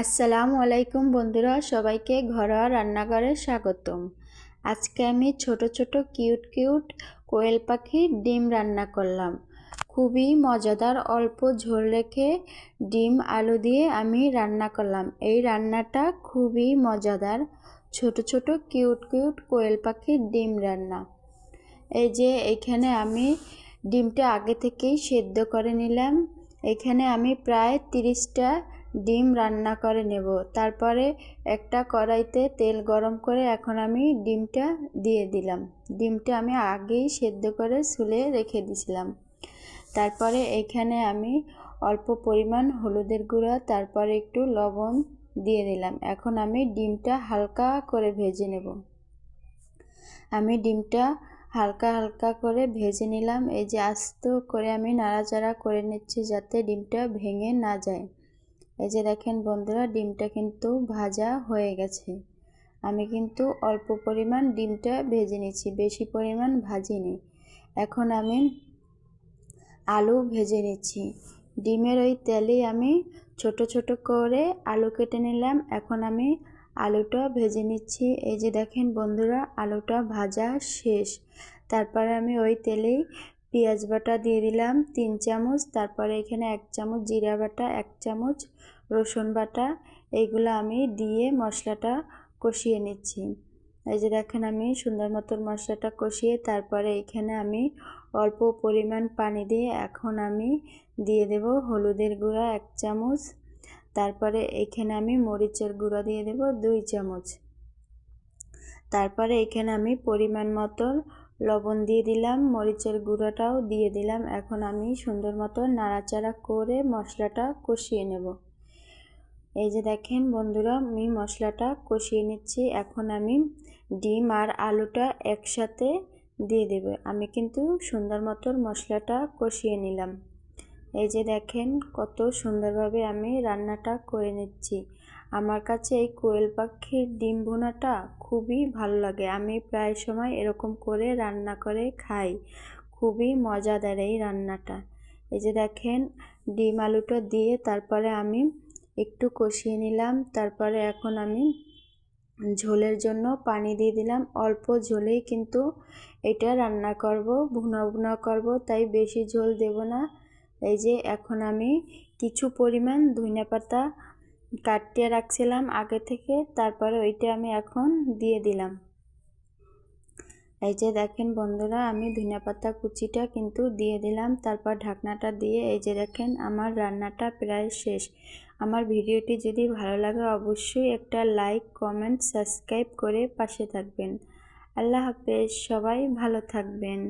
আসসালামু আলাইকুম বন্ধুরা, সবাইকে ঘরোয়া রান্নাঘরে স্বাগতম। আজকে আমি ছোট ছোট কিউট কিউট কোয়েল পাখির ডিম রান্না করলাম। খুবই মজাদার, অল্প ঝোল রেখে ডিম আলু দিয়ে আমি রান্না করলাম। এই রান্নাটা খুবই মজাদার, ছোট ছোট কিউট কিউট কোয়েল পাখির ডিম রান্না। এই যে এখানে আমি ডিমটা আগে থেকেই সেদ্ধ করে নিলাম। এখানে আমি প্রায় 30টা ডিম রান্না করে নেব। তারপরে একটা কড়াইতে তেল গরম করে এখন আমি ডিমটা দিয়ে দিলাম। ডিমটা আমি আগেই সেদ্ধ করে ছুলে রেখে দিয়েছিলাম। তারপরে এখানে আমি অল্প পরিমাণ হলুদের গুঁড়া, তারপরে একটু লবণ দিয়ে দিলাম। এখন আমি ডিমটা হালকা করে ভেজে নেব। আমি ডিমটা হালকা হালকা করে ভেজে নিলাম। এই যে আস্ত করে আমি নাড়াচাড়া করে নিচ্ছি যাতে ডিমটা ভেঙে না যায়। এই যে দেখেন বন্ধুরা, ডিমটা কিন্তু ভাজা হয়ে গেছে। আমি কিন্তু অল্প পরিমাণ ডিমটা ভেজে নিচ্ছি, বেশি পরিমাণ ভাজিনি। এখন আমি আলু ভেজে নিচ্ছি। ডিমের ওই তেলেই আমি ছোট ছোট করে আলু কেটে নিলাম। এখন আমি আলুটা ভেজে নিচ্ছি। এই যে দেখেন বন্ধুরা, আলুটা ভাজা শেষ। তারপরে আমি ওই তেলেই পেঁয়াজ বাটা দিয়ে দিলাম 3 চামচ। তারপরে এখানে 1 চামচ জিরা বাটা, 1 চামচ রসুন বাটা, এইগুলো আমি দিয়ে মশলাটা কষিয়ে নিচ্ছি। এই যে দেখেন আমি সুন্দর মতো মশলাটা কষিয়ে তারপরে এখানে আমি অল্প পরিমাণ পানি দিয়ে এখন আমি দিয়ে দেব হলুদের গুঁড়া 1 চামচ। তারপরে এখানে আমি মরিচের গুঁড়া দিয়ে দেব 2 চামচ। তারপরে এখানে আমি পরিমাণ মতো লবণ দিয়ে দিলাম, মরিচের গুঁড়াটাও দিয়ে দিলাম। এখন আমি সুন্দর মতো নাড়াচাড়া করে মশলাটা কষিয়ে নেব। এই যে দেখেন বন্ধুরা, আমি মশলাটা কষিয়ে নিচ্ছি। এখন আমি ডিম আর আলুটা একসাথে দিয়ে দেব। আমি কিন্তু সুন্দর মতো মশলাটা কষিয়ে নিলাম। এই যে দেখেন কত সুন্দরভাবে আমি রান্নাটা করে নিচ্ছি। আমার কাছে এই কোয়েল পাখির ডিম ভুনাটা খুবই ভালো লাগে। আমি প্রায় সময় এরকম করে রান্না করে খাই। খুবই মজাদার এই রান্নাটা। এই যে দেখেন ডিম আলুটা দিয়ে তারপরে আমি একটু কষিয়ে নিলাম। তারপরে এখন আমি ঝোলের জন্য পানি দিয়ে দিলাম। অল্প ঝোলেই কিন্তু এটা রান্না করব, ভুনা ভুনা করব, তাই বেশি ঝোল দেব না। এই যে এখন আমি কিছু পরিমাণ ধনিয়াপাতা কাটিয়ে রাখছিলাম আগে থেকে, তারপরে ওইটা আমি এখন দিয়ে দিলাম। এই যে দেখেন বন্ধুরা, আমি ধনিয়াপাতা কুচিটা কিন্তু দিয়ে দিলাম। তারপর ঢাকনাটা দিয়ে এই যে দেখেন আমার রান্নাটা প্রায় শেষ। আমার ভিডিওটি যদি ভালো লাগে অবশ্যই একটা লাইক, কমেন্ট, সাবস্ক্রাইব করে পাশে থাকবেন। আল্লাহ হাফেজ, সবাই ভালো থাকবেন।